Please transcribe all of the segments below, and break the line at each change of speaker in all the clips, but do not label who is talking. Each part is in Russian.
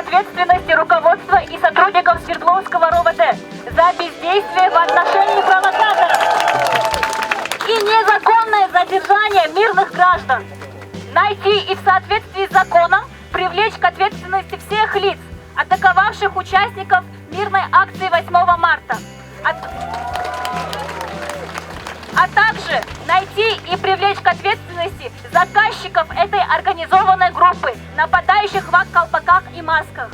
ответственности руководства и сотрудников Свердловского РОВД за бездействие в отношении провокаторов и незаконное задержание мирных граждан. Найти и в соответствии с законом привлечь к ответственности всех лиц, атаковавших участников мирной акции 8 марта, а также найти и привлечь к ответственности заказчиков этой организованной группы, нападающих в колпаках и масках.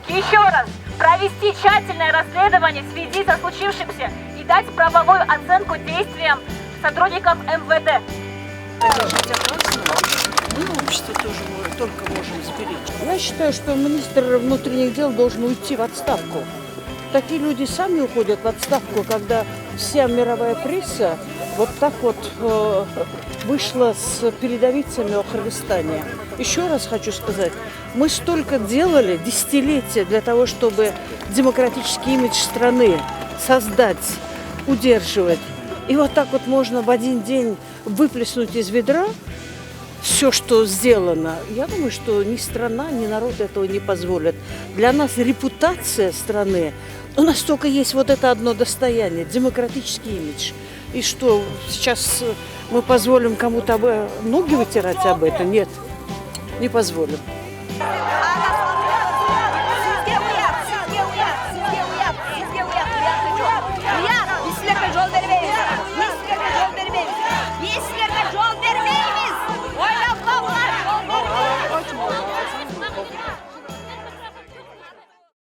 Еще раз провести тщательное расследование в связи со случившимся и дать правовую оценку действиям сотрудников МВД.
Мы общество тоже только можем сберечь.
Я считаю, что министр внутренних дел должен уйти в отставку. Такие люди сами уходят в отставку, когда вся мировая пресса вот так вот вышла с передовицами о Кыргызстане. Еще раз хочу сказать, мы столько делали, десятилетия, для того, чтобы демократический имидж страны создать, удерживать. И вот так вот можно в один день выплеснуть из ведра все, что сделано. Я думаю, что ни страна, ни народ этого не позволят. Для нас репутация страны, у нас только есть вот это одно достояние, демократический имидж. И что, сейчас мы позволим кому-то ноги вытирать об этом? Нет, не позволим.